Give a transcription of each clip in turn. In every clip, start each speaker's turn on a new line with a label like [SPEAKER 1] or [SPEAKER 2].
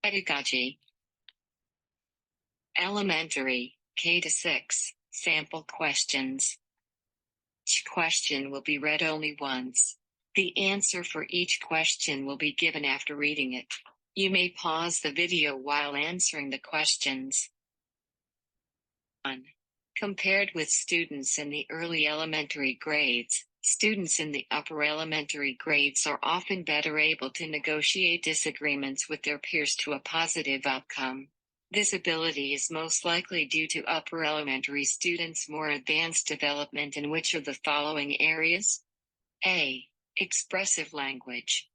[SPEAKER 1] Pedagogy. Elementary, K-6, sample questions. Each question will be read only once. The answer for each question will be given after reading it. You may pause the video while answering the questions. 1. Compared with students in the early elementary grades, students in the upper elementary grades are often better able to negotiate disagreements with their peers to a positive outcome. This ability is most likely due to upper elementary students' more advanced development in which of the following areas? A. Expressive language.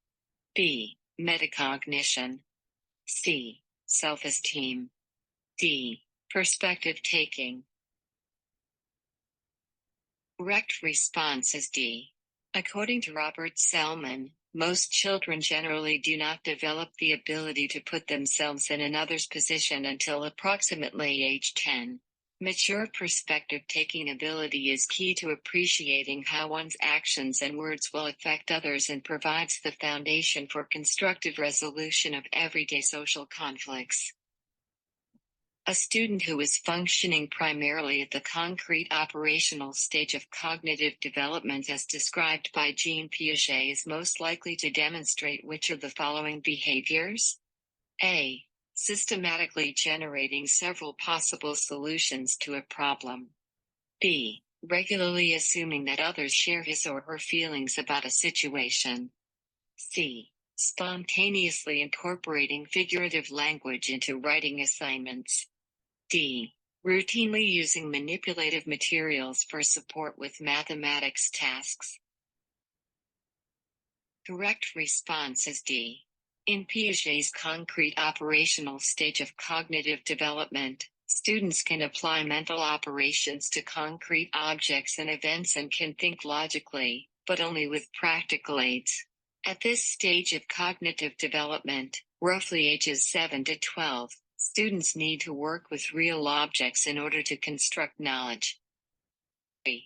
[SPEAKER 1] B. Metacognition. C. Self-esteem. D. Perspective taking. Correct response is D. According to Robert Selman, most children generally do not develop the ability to put themselves in another's position until approximately age 10. Mature perspective-taking ability is key to appreciating how one's actions and words will affect others and provides the foundation for constructive resolution of everyday social conflicts. A student who is functioning primarily at the concrete operational stage of cognitive development as described by Jean Piaget is most likely to demonstrate which of the following behaviors? A. Systematically generating several possible solutions to a problem. B. Regularly assuming that others share his or her feelings about a situation. C. Spontaneously incorporating figurative language into writing assignments. D. Routinely using manipulative materials for support with mathematics tasks. Correct response is D. In Piaget's concrete operational stage of cognitive development, students can apply mental operations to concrete objects and events and can think logically, but only with practical aids. At this stage of cognitive development, roughly ages 7 to 12, students need to work with real objects in order to construct knowledge. 3.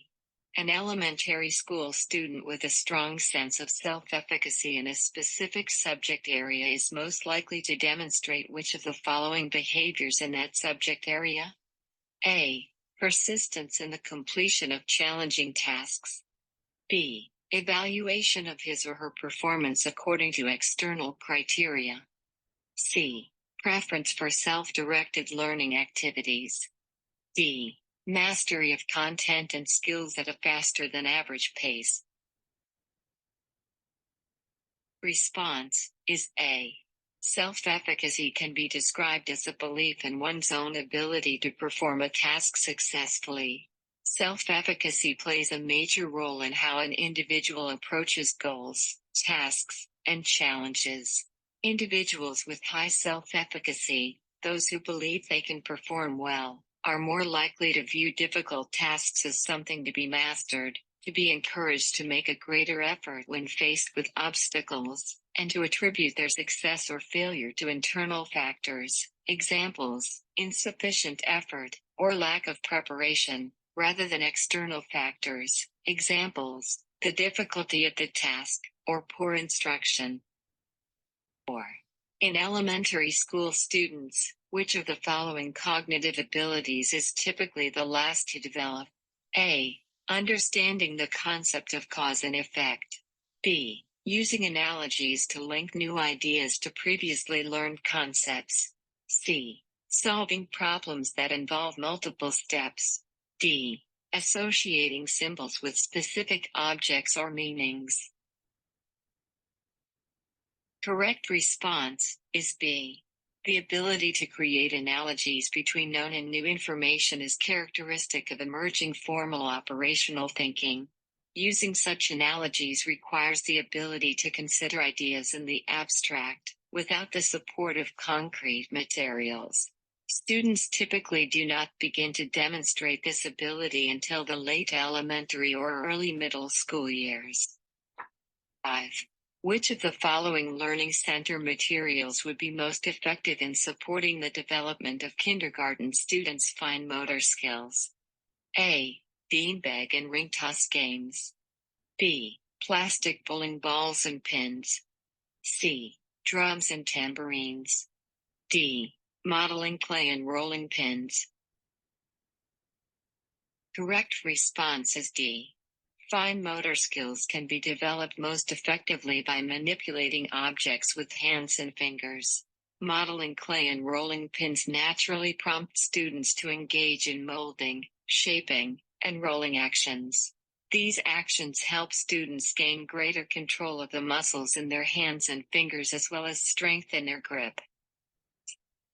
[SPEAKER 1] An elementary school student with a strong sense of self-efficacy in a specific subject area is most likely to demonstrate which of the following behaviors in that subject area? A. Persistence in the completion of challenging tasks. B. Evaluation of his or her performance according to external criteria. C. Preference for self-directed learning activities. D. Mastery of content and skills at a faster than average pace. Response is A. Self-efficacy can be described as a belief in one's own ability to perform a task successfully. Self-efficacy plays a major role in how an individual approaches goals, tasks, and challenges. Individuals with high self-efficacy, those who believe they can perform well, are more likely to view difficult tasks as something to be mastered, to be encouraged to make a greater effort when faced with obstacles, and to attribute their success or failure to internal factors, examples, insufficient effort, or lack of preparation, rather than external factors, examples, the difficulty of the task, or poor instruction. 4. In elementary school students, which of the following cognitive abilities is typically the last to develop? A. Understanding the concept of cause and effect. B. Using analogies to link new ideas to previously learned concepts. C. Solving problems that involve multiple steps. D. Associating symbols with specific objects or meanings. Correct response is B. The ability to create analogies between known and new information is characteristic of emerging formal operational thinking. Using such analogies requires the ability to consider ideas in the abstract, without the support of concrete materials. Students typically do not begin to demonstrate this ability until the late elementary or early middle school years. 5. Which of the following learning center materials would be most effective in supporting the development of kindergarten students' fine motor skills? A. Beanbag and ring toss games. B. Plastic bowling balls and pins. C. Drums and tambourines. D. Modeling clay and rolling pins. Correct response is D. Fine motor skills can be developed most effectively by manipulating objects with hands and fingers. Modeling clay and rolling pins naturally prompt students to engage in molding, shaping, and rolling actions. These actions help students gain greater control of the muscles in their hands and fingers as well as strengthen their grip.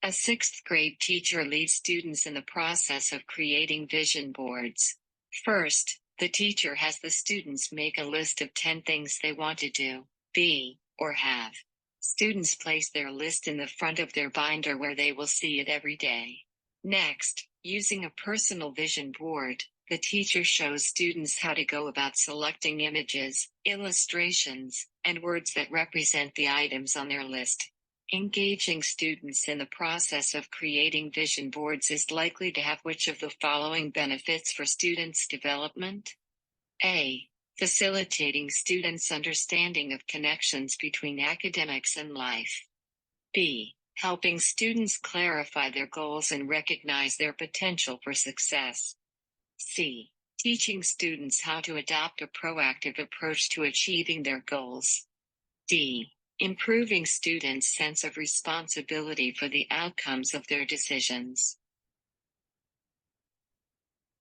[SPEAKER 1] A sixth grade teacher leads students in the process of creating vision boards. First, the teacher has the students make a list of 10 things they want to do, be, or have. Students place their list in the front of their binder where they will see it every day. Next, using a personal vision board, the teacher shows students how to go about selecting images, illustrations, and words that represent the items on their list. Engaging students in the process of creating vision boards is likely to have which of the following benefits for students' development? A. Facilitating students' understanding of connections between academics and life. B. Helping students clarify their goals and recognize their potential for success. C. Teaching students how to adopt a proactive approach to achieving their goals. D. Improving students' sense of responsibility for the outcomes of their decisions.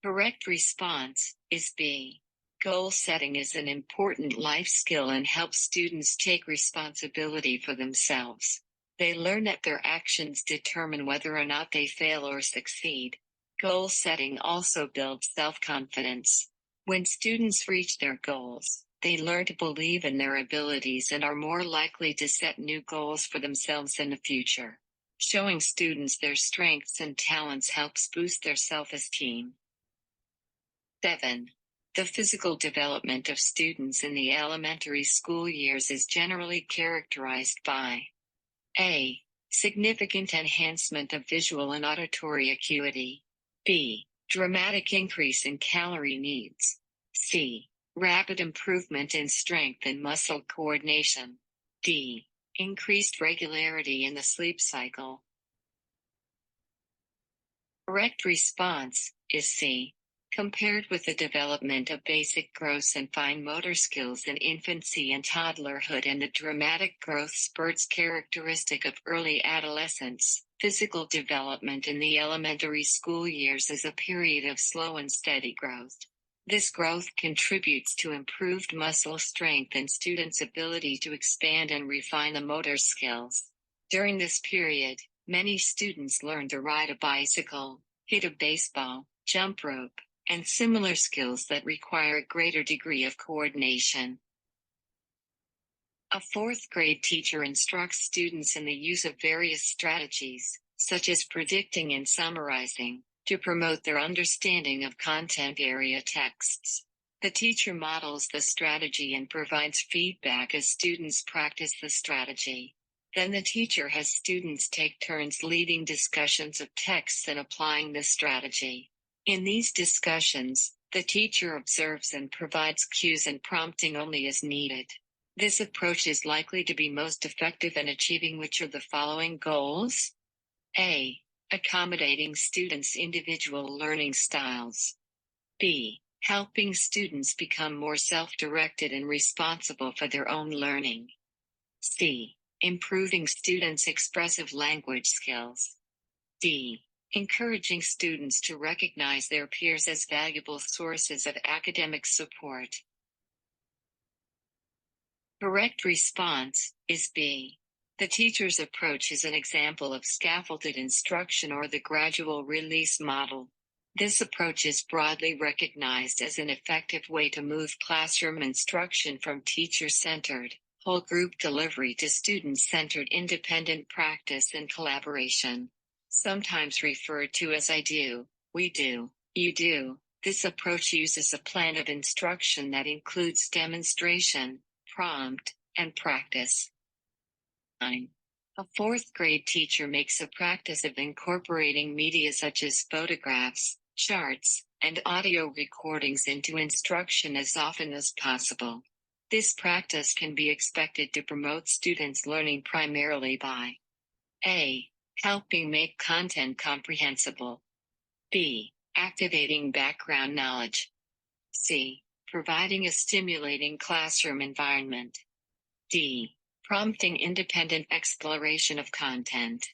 [SPEAKER 1] Correct response is B. Goal setting is an important life skill and helps students take responsibility for themselves. They learn that their actions determine whether or not they fail or succeed. Goal setting also builds self-confidence. When students reach their goals, they learn to believe in their abilities and are more likely to set new goals for themselves in the future. Showing students their strengths and talents helps boost their self-esteem. 7. The physical development of students in the elementary school years is generally characterized by A. Significant enhancement of visual and auditory acuity. B. Dramatic increase in calorie needs. C. Rapid improvement in strength and muscle coordination. D. Increased regularity in the sleep cycle. Correct response is C. Compared with the development of basic gross and fine motor skills in infancy and toddlerhood and the dramatic growth spurts characteristic of early adolescence, physical development in the elementary school years is a period of slow and steady growth. This growth contributes to improved muscle strength and students' ability to expand and refine the motor skills. During this period, many students learn to ride a bicycle, hit a baseball, jump rope, and similar skills that require a greater degree of coordination. A fourth grade teacher instructs students in the use of various strategies, such as predicting and summarizing, to promote their understanding of content area texts. The teacher models the strategy and provides feedback as students practice the strategy. Then the teacher has students take turns leading discussions of texts and applying the strategy. In these discussions, the teacher observes and provides cues and prompting only as needed. This approach is likely to be most effective in achieving which of the following goals? A. Accommodating students' individual learning styles. B. Helping students become more self-directed and responsible for their own learning. C. Improving students' expressive language skills. D. Encouraging students to recognize their peers as valuable sources of academic support. Correct response is B. The teacher's approach is an example of scaffolded instruction or the gradual release model. This approach is broadly recognized as an effective way to move classroom instruction from teacher-centered, whole group delivery to student-centered independent practice and collaboration. Sometimes referred to as I do, we do, you do, this approach uses a plan of instruction that includes demonstration, prompt, and practice. 9. A fourth grade teacher makes a practice of incorporating media such as photographs, charts, and audio recordings into instruction as often as possible. This practice can be expected to promote students' learning primarily by A. helping make content comprehensible. B. Activating background knowledge. C. Providing a stimulating classroom environment. D. Prompting independent exploration of content.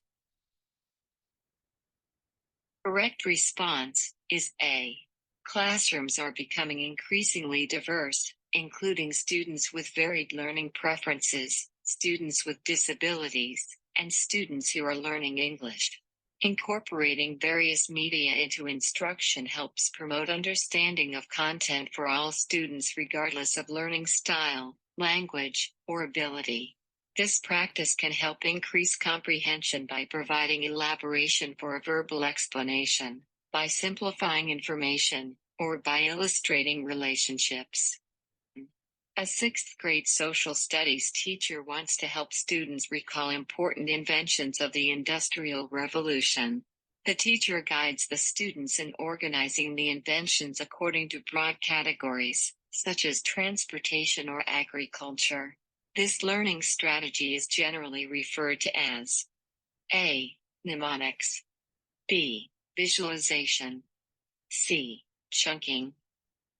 [SPEAKER 1] Correct response is A. Classrooms are becoming increasingly diverse, including students with varied learning preferences, students with disabilities, and students who are learning English. Incorporating various media into instruction helps promote understanding of content for all students regardless of learning style, language, or ability. This practice can help increase comprehension by providing elaboration for a verbal explanation, by simplifying information, or by illustrating relationships. A sixth grade social studies teacher wants to help students recall important inventions of the Industrial Revolution. The teacher guides the students in organizing the inventions according to broad categories, such as transportation or agriculture. This learning strategy is generally referred to as A. Mnemonics, B. Visualization, C. Chunking,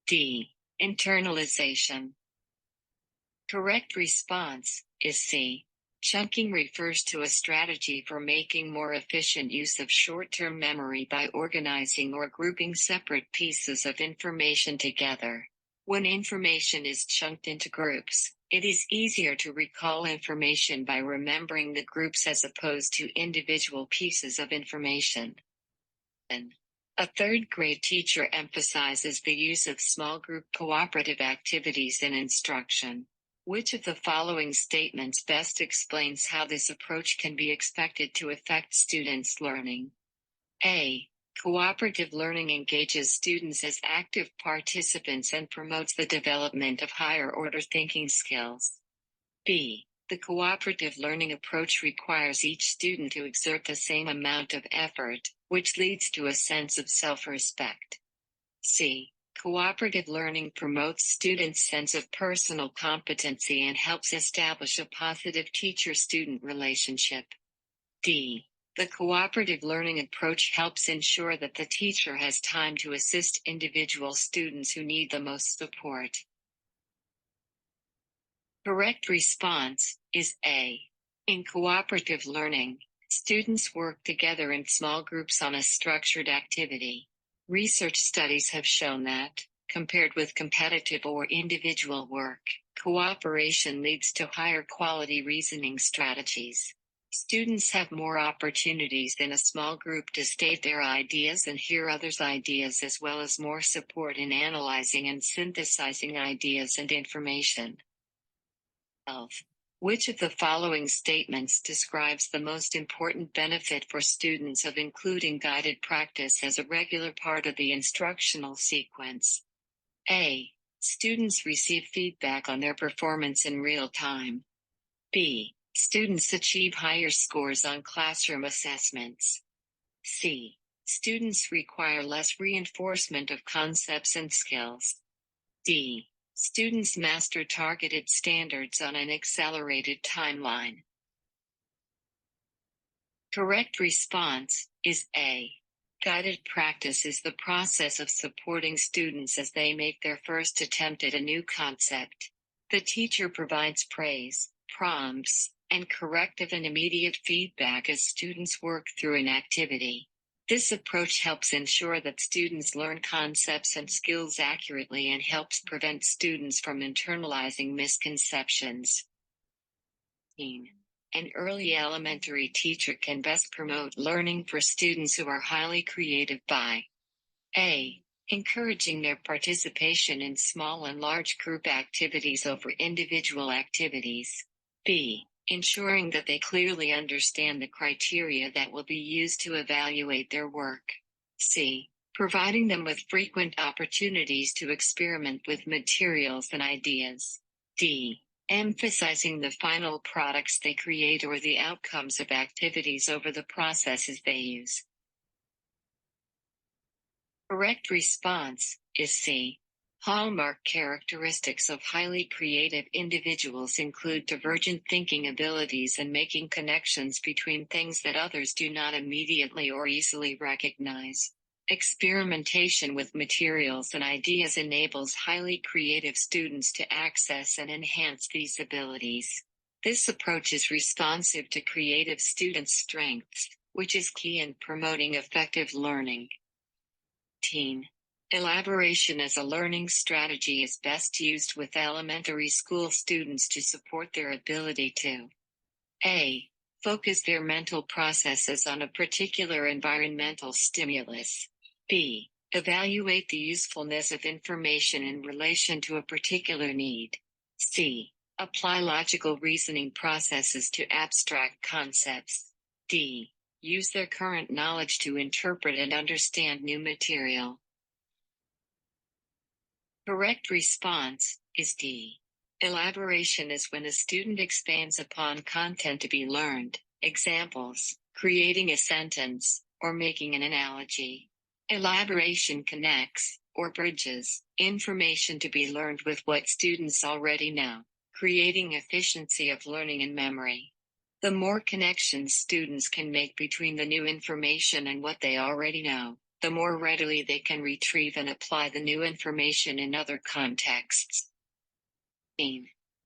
[SPEAKER 1] D. Internalization. Correct response is C. Chunking refers to a strategy for making more efficient use of short-term memory by organizing or grouping separate pieces of information together. When information is chunked into groups, it is easier to recall information by remembering the groups as opposed to individual pieces of information. A third grade teacher emphasizes the use of small group cooperative activities in instruction. Which of the following statements best explains how this approach can be expected to affect students' learning? A. Cooperative learning engages students as active participants and promotes the development of higher-order thinking skills. B. The cooperative learning approach requires each student to exert the same amount of effort, which leads to a sense of self-respect. C. Cooperative learning promotes students' sense of personal competency and helps establish a positive teacher-student relationship. D. The cooperative learning approach helps ensure that the teacher has time to assist individual students who need the most support. Correct response is A. In cooperative learning, students work together in small groups on a structured activity. Research studies have shown that, compared with competitive or individual work, cooperation leads to higher quality reasoning strategies. Students have more opportunities in a small group to state their ideas and hear others' ideas, as well as more support in analyzing and synthesizing ideas and information. 12. Which of the following statements describes the most important benefit for students of including guided practice as a regular part of the instructional sequence? A. Students receive feedback on their performance in real time. B. Students achieve higher scores on classroom assessments. C. Students require less reinforcement of concepts and skills. D. Students master targeted standards on an accelerated timeline. Correct response is A. Guided practice is the process of supporting students as they make their first attempt at a new concept. The teacher provides praise, prompts, and corrective and immediate feedback as students work through an activity. This approach helps ensure that students learn concepts and skills accurately and helps prevent students from internalizing misconceptions. An early elementary teacher can best promote learning for students who are highly creative by A. Encouraging their participation in small and large group activities over individual activities. B. Ensuring that they clearly understand the criteria that will be used to evaluate their work. C. Providing them with frequent opportunities to experiment with materials and ideas. D. Emphasizing the final products they create or the outcomes of activities over the processes they use. Correct response is C. Hallmark characteristics of highly creative individuals include divergent thinking abilities and making connections between things that others do not immediately or easily recognize. Experimentation with materials and ideas enables highly creative students to access and enhance these abilities. This approach is responsive to creative students' strengths, which is key in promoting effective learning. Elaboration as a learning strategy is best used with elementary school students to support their ability to a. Focus their mental processes on a particular environmental stimulus. B. Evaluate the usefulness of information in relation to a particular need. C. Apply logical reasoning processes to abstract concepts. D. Use their current knowledge to interpret and understand new material. Correct response is D. Elaboration is when a student expands upon content to be learned, examples, creating a sentence, or making an analogy. Elaboration connects, or bridges, information to be learned with what students already know, creating efficiency of learning and memory. The more connections students can make between the new information and what they already know, the more readily they can retrieve and apply the new information in other contexts.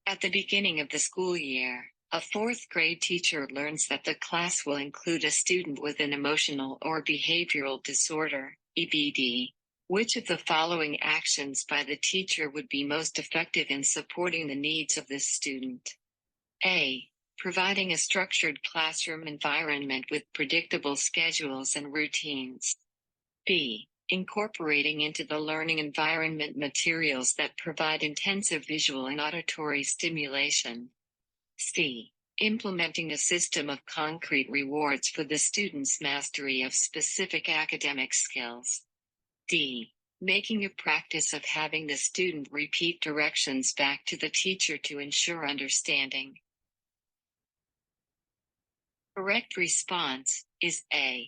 [SPEAKER 1] At the beginning of the school year, a fourth grade teacher learns that the class will include a student with an emotional or behavioral disorder, EBD. Which of the following actions by the teacher would be most effective in supporting the needs of this student? A. Providing a structured classroom environment with predictable schedules and routines. B. Incorporating into the learning environment materials that provide intensive visual and auditory stimulation. C. Implementing a system of concrete rewards for the student's mastery of specific academic skills. D. Making a practice of having the student repeat directions back to the teacher to ensure understanding. Correct response is A.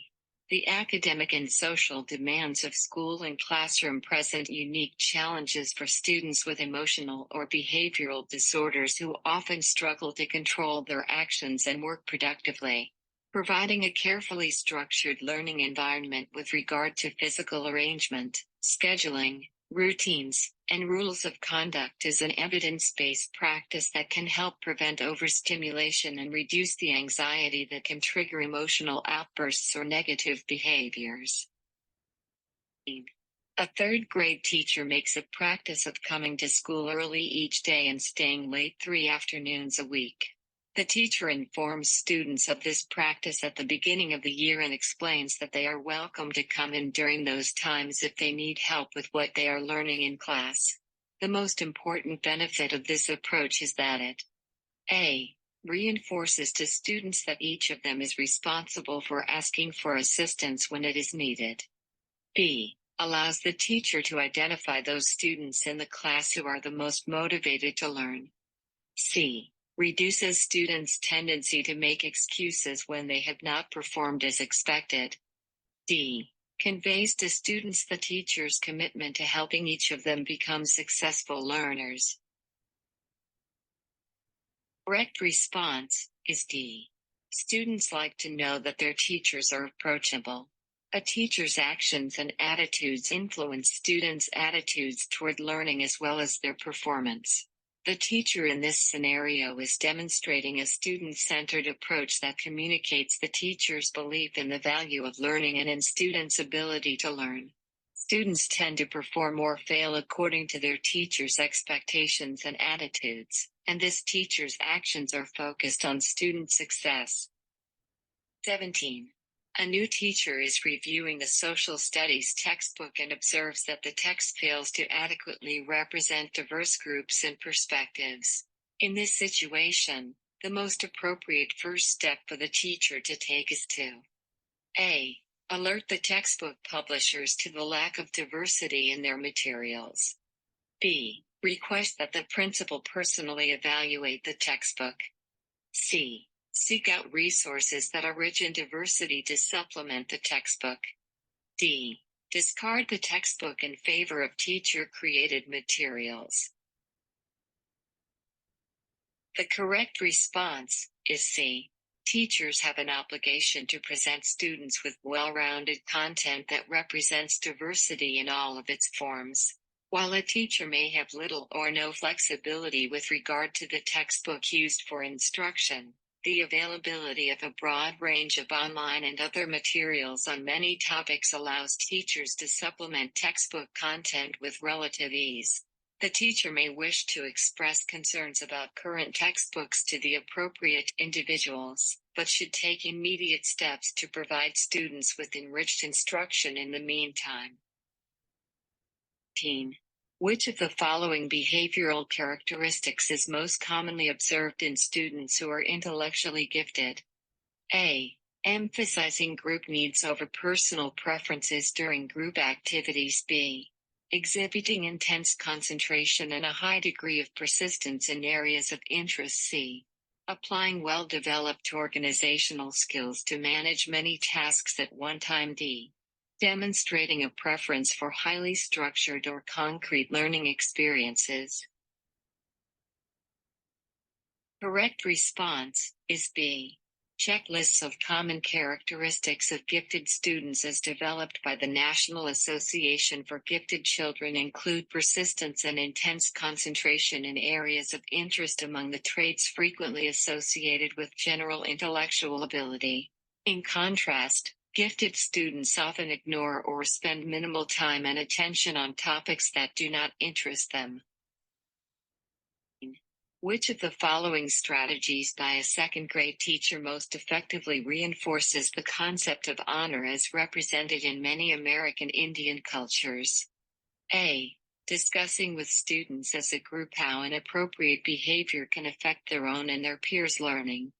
[SPEAKER 1] The academic and social demands of school and classroom present unique challenges for students with emotional or behavioral disorders who often struggle to control their actions and work productively. Providing a carefully structured learning environment with regard to physical arrangement, scheduling, routines, and rules of conduct is an evidence-based practice that can help prevent overstimulation and reduce the anxiety that can trigger emotional outbursts or negative behaviors. A third grade teacher makes a practice of coming to school early each day and staying late 3 afternoons a week. The teacher informs students of this practice at the beginning of the year and explains that they are welcome to come in during those times if they need help with what they are learning in class. The most important benefit of this approach is that it A. Reinforces to students that each of them is responsible for asking for assistance when it is needed. B. Allows the teacher to identify those students in the class who are the most motivated to learn. C. Reduces students' tendency to make excuses when they have not performed as expected. D. Conveys to students the teacher's commitment to helping each of them become successful learners. Correct response is D. Students like to know that their teachers are approachable. A teacher's actions and attitudes influence students' attitudes toward learning as well as their performance. The teacher in this scenario is demonstrating a student-centered approach that communicates the teacher's belief in the value of learning and in students' ability to learn. Students tend to perform or fail according to their teacher's expectations and attitudes, and this teacher's actions are focused on student success. 17. A new teacher is reviewing the social studies textbook and observes that the text fails to adequately represent diverse groups and perspectives. In this situation, the most appropriate first step for the teacher to take is to A. Alert the textbook publishers to the lack of diversity in their materials. B. Request that the principal personally evaluate the textbook. C. Seek out resources that are rich in diversity to supplement the textbook. D. Discard the textbook in favor of teacher-created materials. The correct response is C. Teachers have an obligation to present students with well-rounded content that represents diversity in all of its forms. While a teacher may have little or no flexibility with regard to the textbook used for instruction, the availability of a broad range of online and other materials on many topics allows teachers to supplement textbook content with relative ease. The teacher may wish to express concerns about current textbooks to the appropriate individuals, but should take immediate steps to provide students with enriched instruction in the meantime. 18. Which of the following behavioral characteristics is most commonly observed in students who are intellectually gifted? A. Emphasizing group needs over personal preferences during group activities. B. Exhibiting intense concentration and a high degree of persistence in areas of interest. C. Applying well-developed organizational skills to manage many tasks at one time. D. Demonstrating a preference for highly structured or concrete learning experiences. Correct response is B. Checklists of common characteristics of gifted students as developed by the National Association for Gifted Children include persistence and intense concentration in areas of interest among the traits frequently associated with general intellectual ability. In contrast, gifted students often ignore or spend minimal time and attention on topics that do not interest them. Which of the following strategies by a second-grade teacher most effectively reinforces the concept of honor as represented in many American Indian cultures? A. Discussing with students as a group how inappropriate behavior can affect their own and their peers' learning.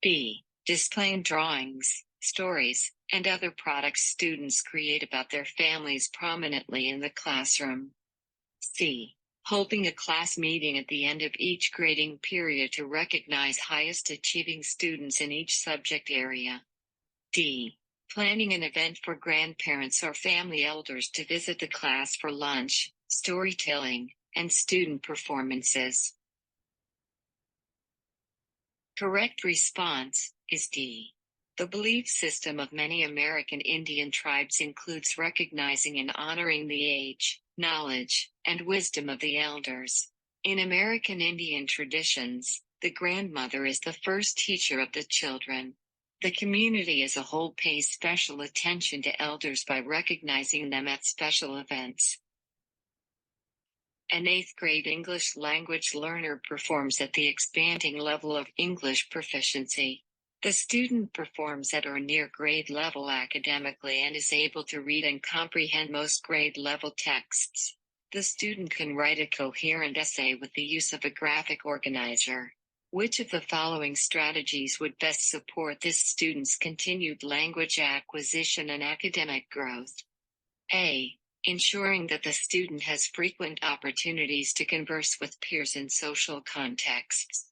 [SPEAKER 1] B. Displaying drawings, stories, and other products students create about their families prominently in the classroom. C. Holding a class meeting at the end of each grading period to recognize highest achieving students in each subject area. D. Planning an event for grandparents or family elders to visit the class for lunch, storytelling, and student performances. Correct response is D. The belief system of many American Indian tribes includes recognizing and honoring the age, knowledge, and wisdom of the elders. In American Indian traditions, the grandmother is the first teacher of the children. The community as a whole pays special attention to elders by recognizing them at special events. An 8th grade English language learner performs at the expanding level of English proficiency. The student performs at or near grade level academically and is able to read and comprehend most grade level texts. The student can write a coherent essay with the use of a graphic organizer. Which of the following strategies would best support this student's continued language acquisition and academic growth? A. Ensuring that the student has frequent opportunities to converse with peers in social contexts.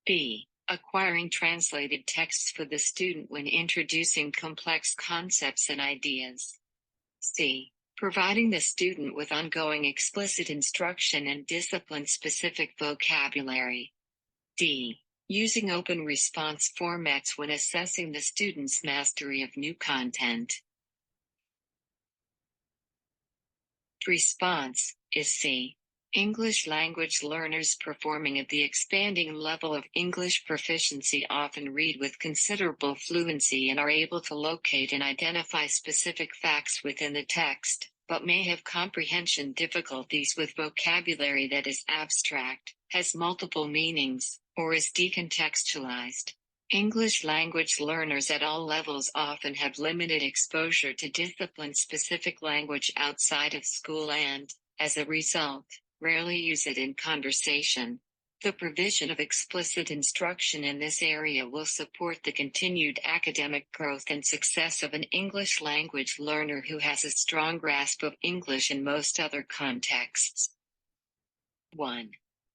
[SPEAKER 1] B. Acquiring translated texts for the student when introducing complex concepts and ideas. C. Providing the student with ongoing explicit instruction and discipline-specific vocabulary. D. Using open response formats when assessing the student's mastery of new content. Response is C. English language learners performing at the expanding level of English proficiency often read with considerable fluency and are able to locate and identify specific facts within the text, but may have comprehension difficulties with vocabulary that is abstract, has multiple meanings, or is decontextualized. English language learners at all levels often have limited exposure to discipline-specific language outside of school and, as a result, rarely use it in conversation. The provision of explicit instruction in this area will support the continued academic growth and success of an English language learner who has a strong grasp of English in most other contexts. 1.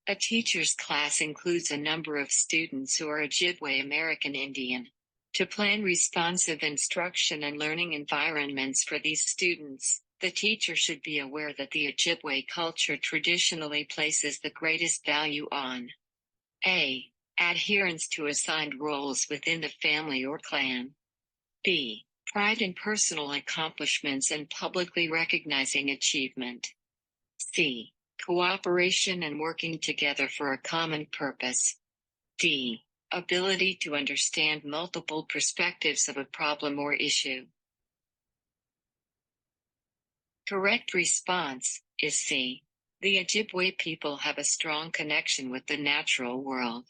[SPEAKER 1] A teacher's class includes a number of students who are Ojibwe American Indian. To plan responsive instruction and learning environments for these students, the teacher should be aware that the Ojibwe culture traditionally places the greatest value on a. Adherence to assigned roles within the family or clan. B. Pride in personal accomplishments and publicly recognizing achievement. C. Cooperation and working together for a common purpose. D. Ability to understand multiple perspectives of a problem or issue. Correct response is C. The Ojibwe people have a strong connection with the natural world.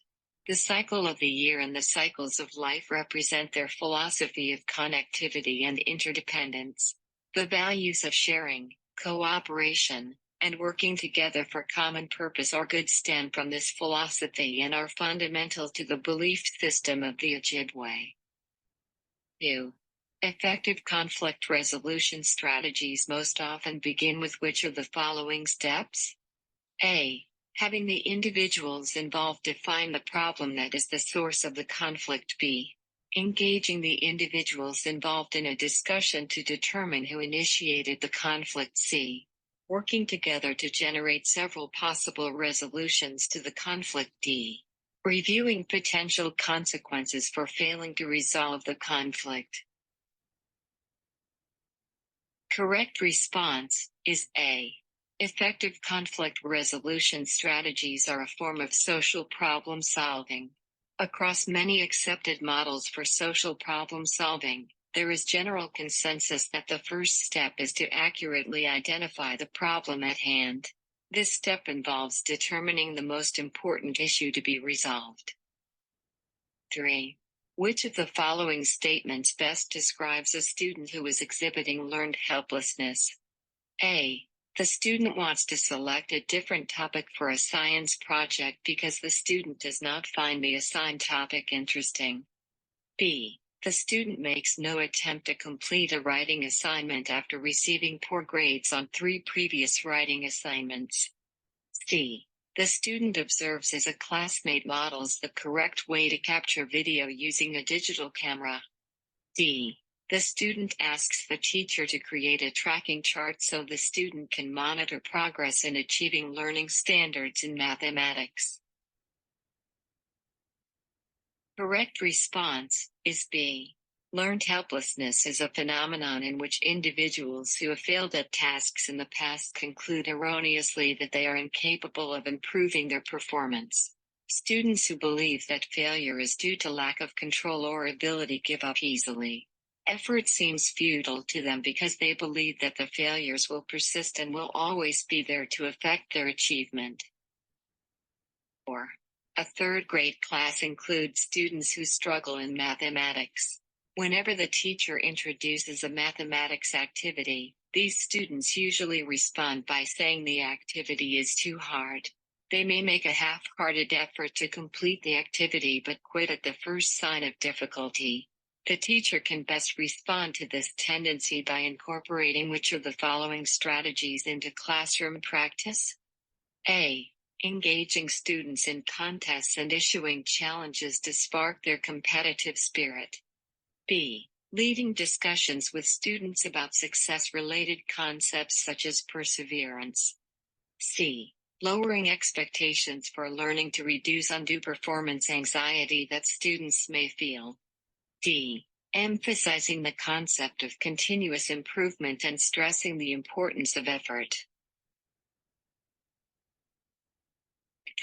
[SPEAKER 1] The cycle of the year and the cycles of life represent their philosophy of connectivity and interdependence. The values of sharing, cooperation, and working together for common purpose or good stem from this philosophy and are fundamental to the belief system of the Ojibwe. 2. Effective conflict resolution strategies most often begin with which of the following steps? A. Having the individuals involved define the problem that is the source of the conflict. B. Engaging the individuals involved in a discussion to determine who initiated the conflict. C. Working together to generate several possible resolutions to the conflict. D. Reviewing potential consequences for failing to resolve the conflict. Correct response is A. Effective conflict resolution strategies are a form of social problem solving. Across many accepted models for social problem solving, there is general consensus that the first step is to accurately identify the problem at hand. This step involves determining the most important issue to be resolved. 3. Which of the following statements best describes a student who is exhibiting learned helplessness? A. The student wants to select a different topic for a science project because the student does not find the assigned topic interesting. B. The student makes no attempt to complete a writing assignment after receiving poor grades on 3 previous writing assignments. C. The student observes as a classmate models the correct way to capture video using a digital camera. D. The student asks the teacher to create a tracking chart so the student can monitor progress in achieving learning standards in mathematics. Correct response is B. Learned helplessness is a phenomenon in which individuals who have failed at tasks in the past conclude erroneously that they are incapable of improving their performance. Students who believe that failure is due to lack of control or ability give up easily. Effort seems futile to them because they believe that the failures will persist and will always be there to affect their achievement. 4. A third grade class includes students who struggle in mathematics. Whenever the teacher introduces a mathematics activity, these students usually respond by saying the activity is too hard. They may make a half-hearted effort to complete the activity but quit at the first sign of difficulty. The teacher can best respond to this tendency by incorporating which of the following strategies into classroom practice? A. Engaging students in contests and issuing challenges to spark their competitive spirit. B. Leading discussions with students about success-related concepts such as perseverance. C. Lowering expectations for learning to reduce undue performance anxiety that students may feel. D. Emphasizing the concept of continuous improvement and stressing the importance of effort.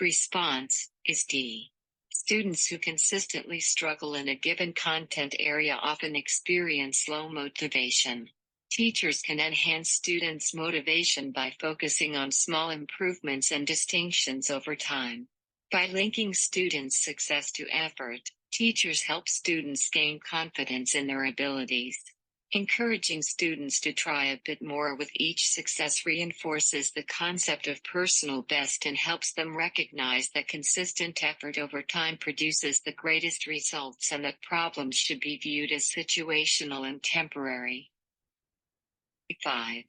[SPEAKER 1] Response is D. Students who consistently struggle in a given content area often experience low motivation. Teachers can enhance students' motivation by focusing on small improvements and distinctions over time. By linking students' success to effort, teachers help students gain confidence in their abilities. Encouraging students to try a bit more with each success reinforces the concept of personal best and helps them recognize that consistent effort over time produces the greatest results and that problems should be viewed as situational and temporary. 5.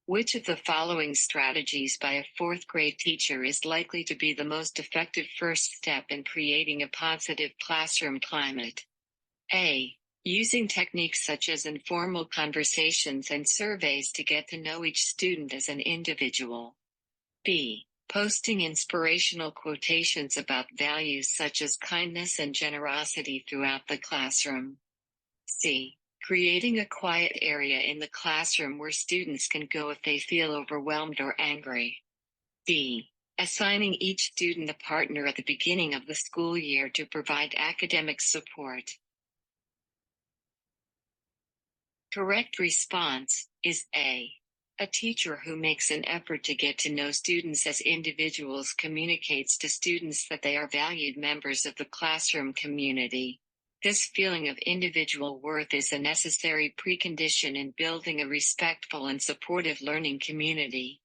[SPEAKER 1] Which of the following strategies by a fourth grade teacher is likely to be the most effective first step in creating a positive classroom climate? A. Using techniques such as informal conversations and surveys to get to know each student as an individual. B. Posting inspirational quotations about values such as kindness and generosity throughout the classroom. C. Creating a quiet area in the classroom where students can go if they feel overwhelmed or angry. D. Assigning each student a partner at the beginning of the school year to provide academic support. Correct response is A. A teacher who makes an effort to get to know students as individuals communicates to students that they are valued members of the classroom community. This feeling of individual worth is a necessary precondition in building a respectful and supportive learning community.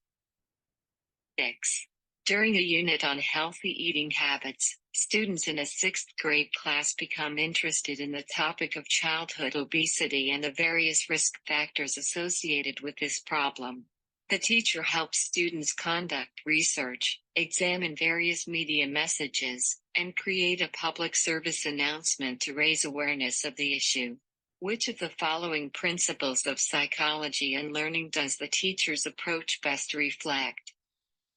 [SPEAKER 1] 6. During a unit on healthy eating habits, students in a 6th grade class become interested in the topic of childhood obesity and the various risk factors associated with this problem. The teacher helps students conduct research, examine various media messages, and create a public service announcement to raise awareness of the issue. Which of the following principles of psychology and learning does the teacher's approach best reflect?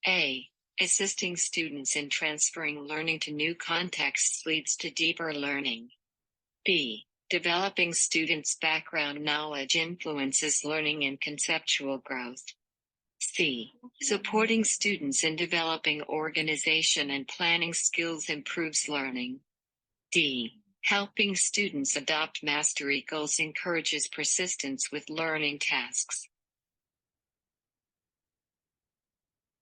[SPEAKER 1] A. Assisting students in transferring learning to new contexts leads to deeper learning. B. Developing students' background knowledge influences learning and conceptual growth. C. Supporting students in developing organization and planning skills improves learning. D. Helping students adopt mastery goals encourages persistence with learning tasks.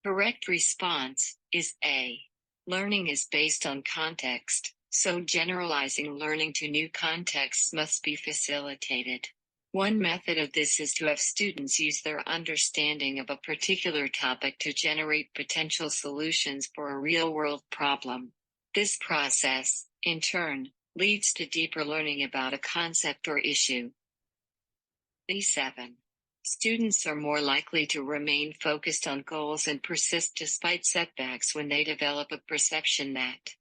[SPEAKER 1] Correct response is A. Learning is based on context, so generalizing learning to new contexts must be facilitated. One method of this is to have students use their understanding of a particular topic to generate potential solutions for a real-world problem. This process, in turn, leads to deeper learning about a concept or issue. 7. Students are more likely to remain focused on goals and persist despite setbacks when they develop a perception that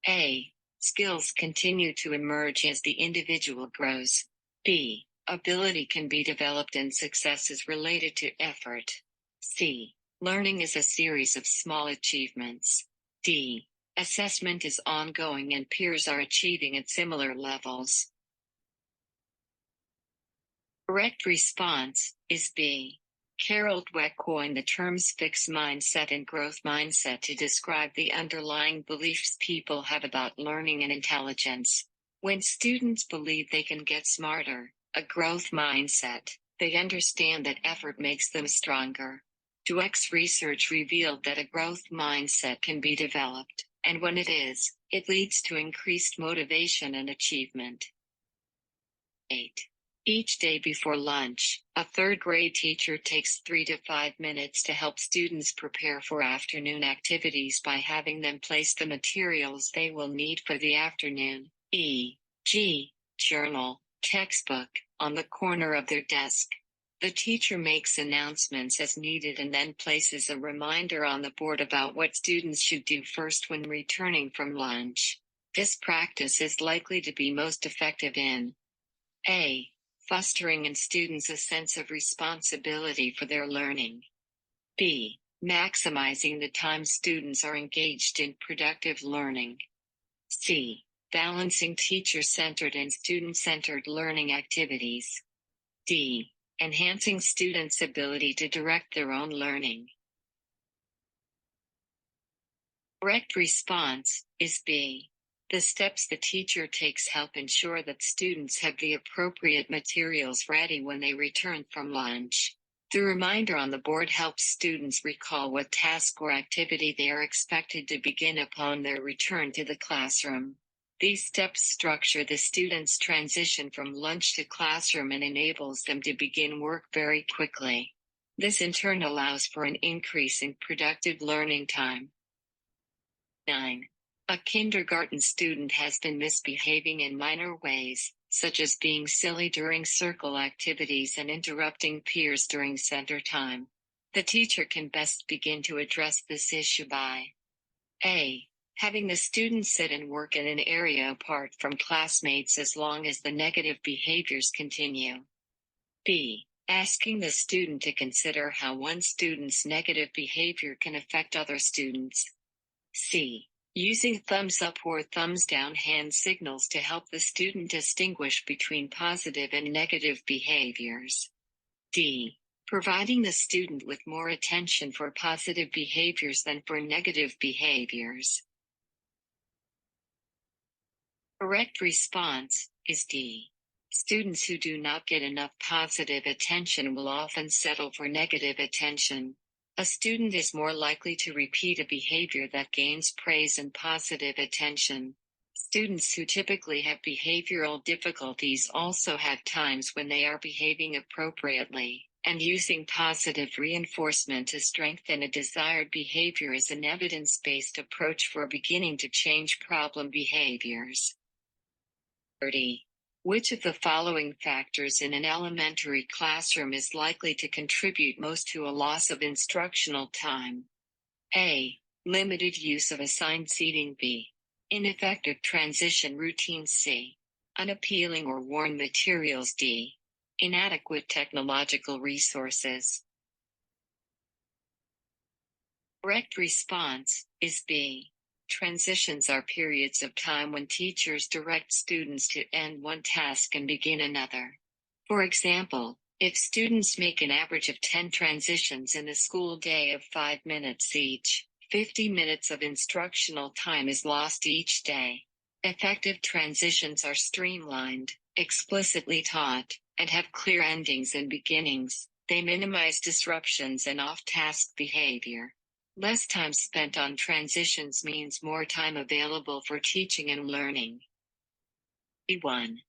[SPEAKER 1] A. Skills continue to emerge as the individual grows. B. Ability can be developed and success is related to effort. C. Learning is a series of small achievements. D. Assessment is ongoing and peers are achieving at similar levels. Correct response is B. Carol Dweck coined the terms fixed mindset and growth mindset to describe the underlying beliefs people have about learning and intelligence. When students believe they can get smarter, a growth mindset, they understand that effort makes them stronger. Dweck's research revealed that a growth mindset can be developed, and when it is, it leads to increased motivation and achievement. 8. Each day before lunch, a third-grade teacher takes 3 to 5 minutes to help students prepare for afternoon activities by having them place the materials they will need for the afternoon, e.g., journal, textbook, on the corner of their desk. The teacher makes announcements as needed and then places a reminder on the board about what students should do first when returning from lunch. This practice is likely to be most effective in A. Fostering in students a sense of responsibility for their learning. B. Maximizing the time students are engaged in productive learning. C. Balancing teacher-centered and student-centered learning activities. D. Enhancing students' ability to direct their own learning. Correct response is B. The steps the teacher takes help ensure that students have the appropriate materials ready when they return from lunch. The reminder on the board helps students recall what task or activity they are expected to begin upon their return to the classroom. These steps structure the students' transition from lunch to classroom and enables them to begin work very quickly. This in turn allows for an increase in productive learning time. 9. A kindergarten student has been misbehaving in minor ways, such as being silly during circle activities and interrupting peers during center time. The teacher can best begin to address this issue by A. Having the student sit and work in an area apart from classmates as long as the negative behaviors continue. B. Asking the student to consider how one student's negative behavior can affect other students. C. Using thumbs up or thumbs down hand signals to help the student distinguish between positive and negative behaviors. D. Providing the student with more attention for positive behaviors than for negative behaviors. Correct response is D. Students who do not get enough positive attention will often settle for negative attention. A student is more likely to repeat a behavior that gains praise and positive attention. Students who typically have behavioral difficulties also have times when they are behaving appropriately, and using positive reinforcement to strengthen a desired behavior is an evidence-based approach for beginning to change problem behaviors. 30. Which of the following factors in an elementary classroom is likely to contribute most to a loss of instructional time? A. Limited use of assigned seating. B. Ineffective transition routines. C. Unappealing or worn materials. D. Inadequate technological resources. Correct response is B. Transitions are periods of time when teachers direct students to end one task and begin another. For example, if students make an average of 10 transitions in a school day of 5 minutes each, 50 minutes of instructional time is lost each day. Effective transitions are streamlined, explicitly taught, and have clear endings and beginnings. They minimize disruptions and off-task behavior. Less time spent on transitions means more time available for teaching and learning. 1.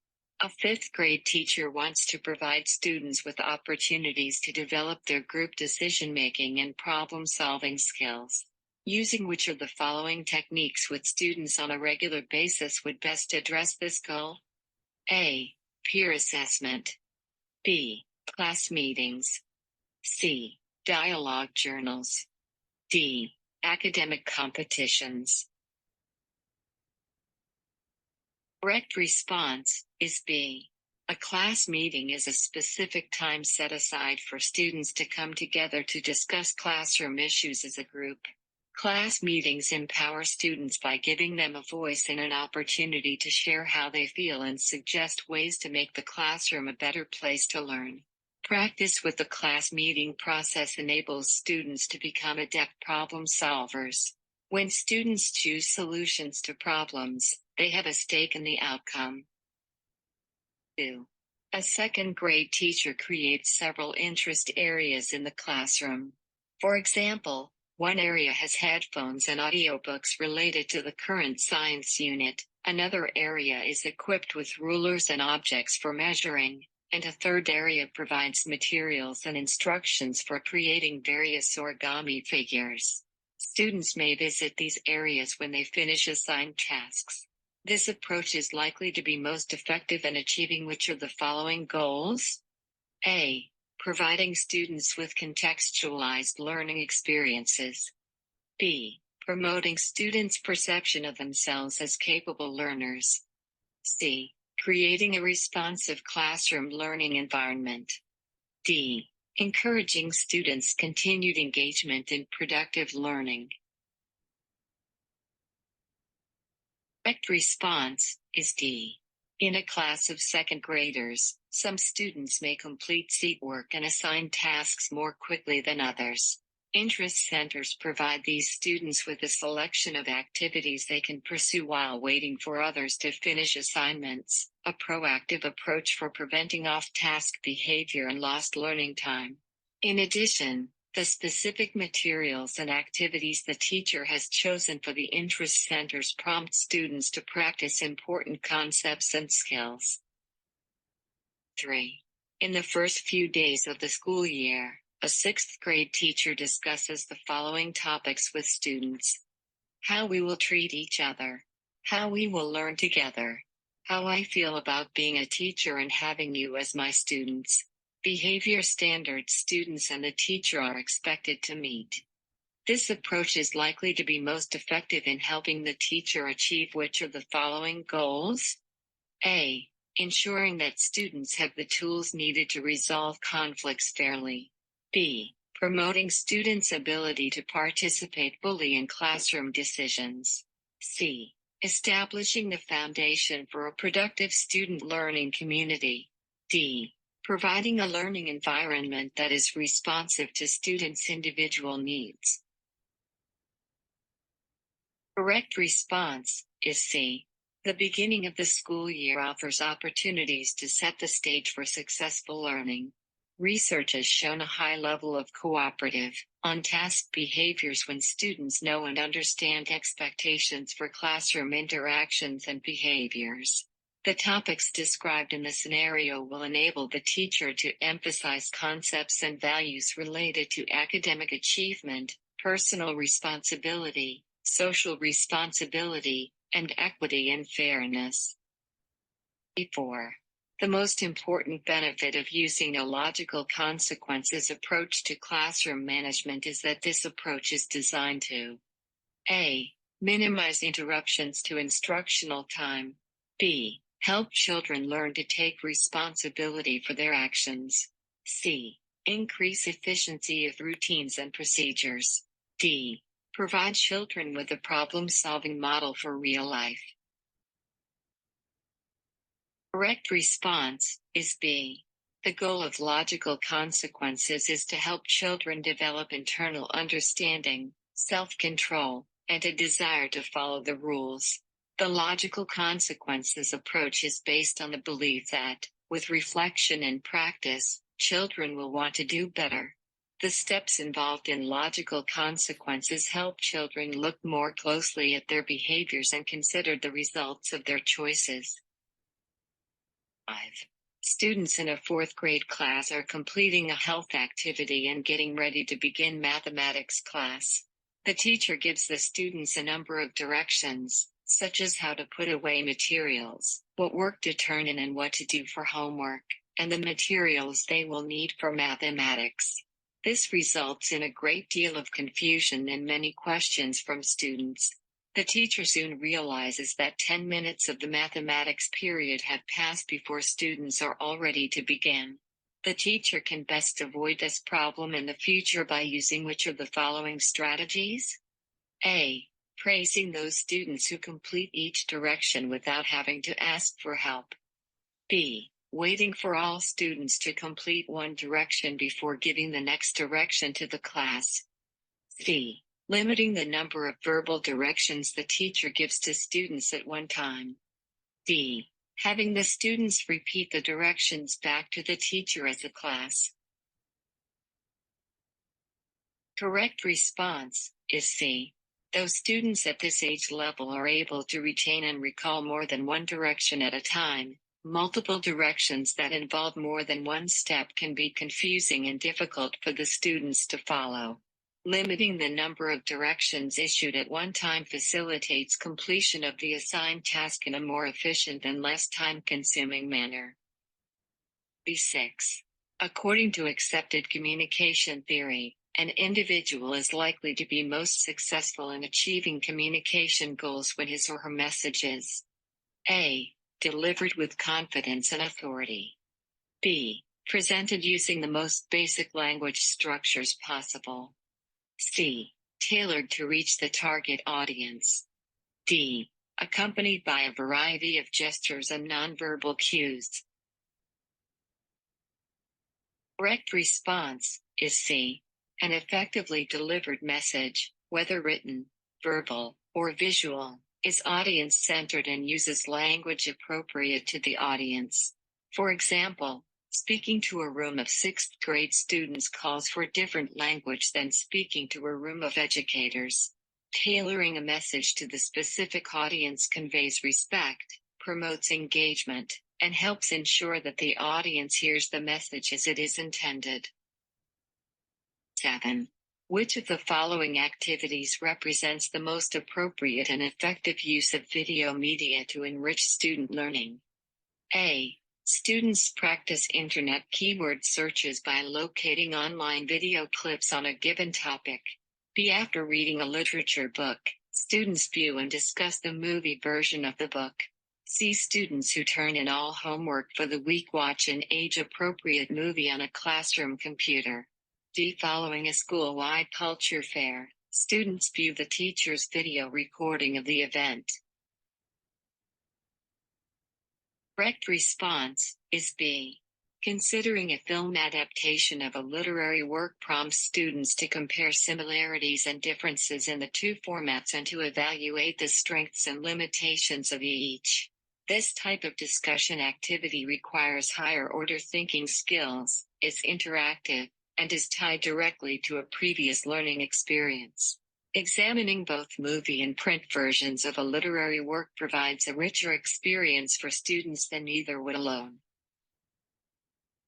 [SPEAKER 1] A fifth grade teacher wants to provide students with opportunities to develop their group decision-making and problem-solving skills. Using which of the following techniques with students on a regular basis would best address this goal? A. Peer assessment. B. Class meetings. C. Dialogue journals. D. Academic competitions. Correct response is B. A class meeting is a specific time set aside for students to come together to discuss classroom issues as a group. Class meetings empower students by giving them a voice and an opportunity to share how they feel and suggest ways to make the classroom a better place to learn. Practice with the class meeting process enables students to become adept problem solvers. When students choose solutions to problems, they have a stake in the outcome. 2. A second grade teacher creates several interest areas in the classroom. For example, one area has headphones and audiobooks related to the current science unit, another area is equipped with rulers and objects for measuring, and a third area provides materials and instructions for creating various origami figures. Students may visit these areas when they finish assigned tasks. This approach is likely to be most effective in achieving which of the following goals? A. Providing students with contextualized learning experiences. B. Promoting students' perception of themselves as capable learners. C. Creating a responsive classroom learning environment. D. Encouraging students' continued engagement in productive learning. Correct response is D. In a class of second graders, some students may complete seat work and assign tasks more quickly than others. Interest centers provide these students with a selection of activities they can pursue while waiting for others to finish assignments, a proactive approach for preventing off-task behavior and lost learning time. In addition, the specific materials and activities the teacher has chosen for the interest centers prompt students to practice important concepts and skills. 3. In the first few days of the school year, a sixth grade teacher discusses the following topics with students: how we will treat each other, how we will learn together, how I feel about being a teacher and having you as my students, behavior standards students and the teacher are expected to meet. This approach is likely to be most effective in helping the teacher achieve which of the following goals? A. Ensuring that students have the tools needed to resolve conflicts fairly. B. Promoting students' ability to participate fully in classroom decisions. C. Establishing the foundation for a productive student learning community. D. Providing a learning environment that is responsive to students' individual needs. Correct response is C. The beginning of the school year offers opportunities to set the stage for successful learning. Research has shown a high level of cooperative, on-task behaviors when students know and understand expectations for classroom interactions and behaviors. The topics described in the scenario will enable the teacher to emphasize concepts and values related to academic achievement, personal responsibility, social responsibility, and equity and fairness. 4. The most important benefit of using a logical consequences approach to classroom management is that this approach is designed to A. Minimize interruptions to instructional time. B. Help children learn to take responsibility for their actions. C. Increase efficiency of routines and procedures. D. Provide children with a problem-solving model for real life. Correct response is B. The goal of logical consequences is to help children develop internal understanding, self-control, and a desire to follow the rules. The logical consequences approach is based on the belief that, with reflection and practice, children will want to do better. The steps involved in logical consequences help children look more closely at their behaviors and consider the results of their choices. 5. Students in a fourth grade class are completing a health activity and getting ready to begin mathematics class. The teacher gives the students a number of directions, such as how to put away materials, what work to turn in and what to do for homework, and the materials they will need for mathematics. This results in a great deal of confusion and many questions from students. The teacher soon realizes that 10 minutes of the mathematics period have passed before students are all ready to begin. The teacher can best avoid this problem in the future by using which of the following strategies? A. Praising those students who complete each direction without having to ask for help. B. Waiting for all students to complete one direction before giving the next direction to the class. C. Limiting the number of verbal directions the teacher gives to students at one time. D. Having the students repeat the directions back to the teacher as a class. Correct response is C. Those students at this age level are able to retain and recall more than one direction at a time. Multiple directions that involve more than one step can be confusing and difficult for the students to follow. Limiting the number of directions issued at one time facilitates completion of the assigned task in a more efficient and less time-consuming manner. B6. According to accepted communication theory, an individual is likely to be most successful in achieving communication goals when his or her message is A. Delivered with confidence and authority. B. Presented using the most basic language structures possible. C. Tailored to reach the target audience. D. Accompanied by a variety of gestures and nonverbal cues. Correct response is C. An effectively delivered message, whether written, verbal, or visual, is audience-centered and uses language appropriate to the audience. For example, speaking to a room of 6th grade students calls for different language than speaking to a room of educators. Tailoring a message to the specific audience conveys respect, promotes engagement, and helps ensure that the audience hears the message as it is intended. 7. Which of the following activities represents the most appropriate and effective use of video media to enrich student learning? A. Students practice internet keyword searches by locating online video clips on a given topic. B. After reading a literature book, students view and discuss the movie version of the book. C. Students who turn in all homework for the week watch an age-appropriate movie on a classroom computer. D. Following a school-wide culture fair, students view the teacher's video recording of the event. Correct response is B. Considering a film adaptation of a literary work prompts students to compare similarities and differences in the two formats and to evaluate the strengths and limitations of each. This type of discussion activity requires higher-order thinking skills, is interactive, and is tied directly to a previous learning experience. Examining both movie and print versions of a literary work provides a richer experience for students than either would alone.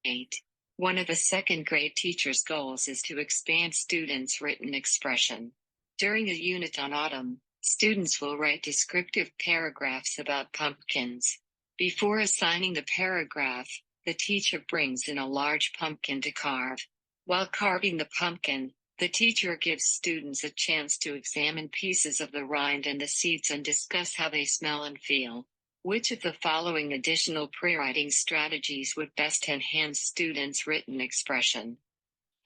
[SPEAKER 1] 8. One of a second-grade teacher's goals is to expand students' written expression. During a unit on autumn, students will write descriptive paragraphs about pumpkins. Before assigning the paragraph, the teacher brings in a large pumpkin to carve. While carving the pumpkin, the teacher gives students a chance to examine pieces of the rind and the seeds and discuss how they smell and feel. Which of the following additional pre-writing strategies would best enhance students' written expression?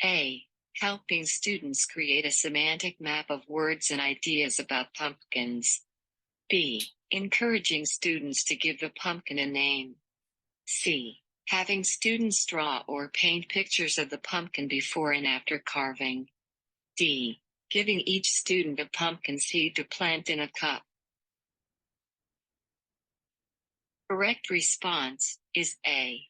[SPEAKER 1] A. Helping students create a semantic map of words and ideas about pumpkins. B. Encouraging students to give the pumpkin a name. C. Having students draw or paint pictures of the pumpkin before and after carving. D. Giving each student a pumpkin seed to plant in a cup. Correct response is A.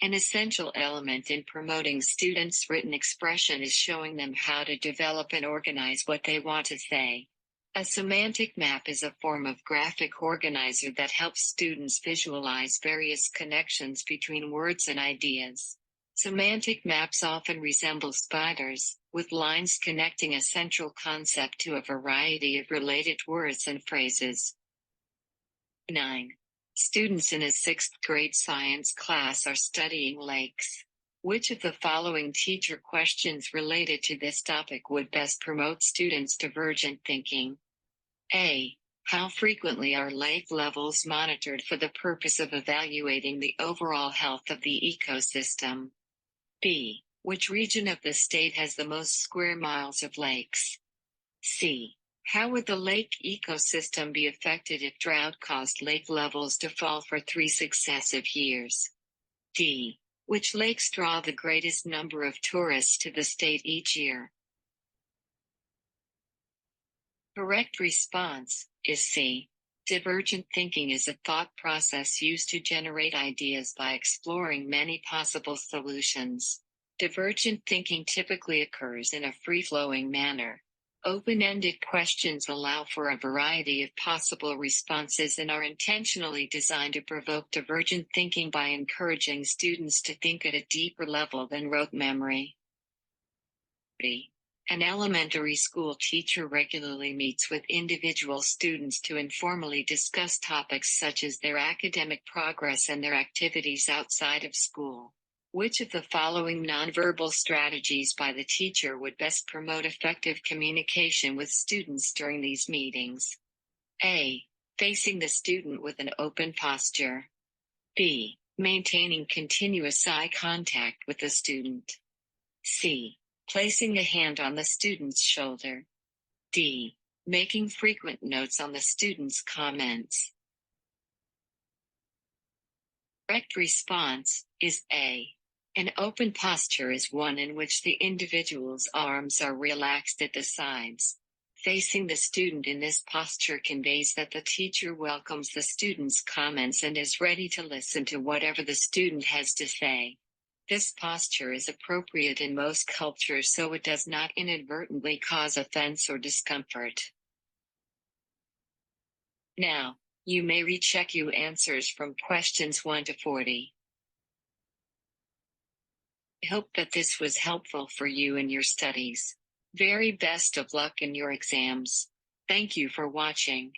[SPEAKER 1] An essential element in promoting students' written expression is showing them how to develop and organize what they want to say. A semantic map is a form of graphic organizer that helps students visualize various connections between words and ideas. Semantic maps often resemble spiders, with lines connecting a central concept to a variety of related words and phrases. 9. Students in a 6th grade science class are studying lakes. Which of the following teacher questions related to this topic would best promote students' divergent thinking? A. How frequently are lake levels monitored for the purpose of evaluating the overall health of the ecosystem? B. Which region of the state has the most square miles of lakes? C. How would the lake ecosystem be affected if drought caused lake levels to fall for 3 successive years? D. Which lakes draw the greatest number of tourists to the state each year? Correct response is C. Divergent thinking is a thought process used to generate ideas by exploring many possible solutions. Divergent thinking typically occurs in a free-flowing manner. Open-ended questions allow for a variety of possible responses and are intentionally designed to provoke divergent thinking by encouraging students to think at a deeper level than rote memory. B. An elementary school teacher regularly meets with individual students to informally discuss topics such as their academic progress and their activities outside of school. Which of the following nonverbal strategies by the teacher would best promote effective communication with students during these meetings? A. Facing the student with an open posture. B. Maintaining continuous eye contact with the student. C. Placing a hand on the student's shoulder. D. Making frequent notes on the student's comments. Correct response is A. An open posture is one in which the individual's arms are relaxed at the sides. Facing the student in this posture conveys that the teacher welcomes the student's comments and is ready to listen to whatever the student has to say. This posture is appropriate in most cultures so it does not inadvertently cause offense or discomfort. Now, you may recheck your answers from questions 1 to 40. I hope that this was helpful for you in your studies. Very best of luck in your exams. Thank you for watching.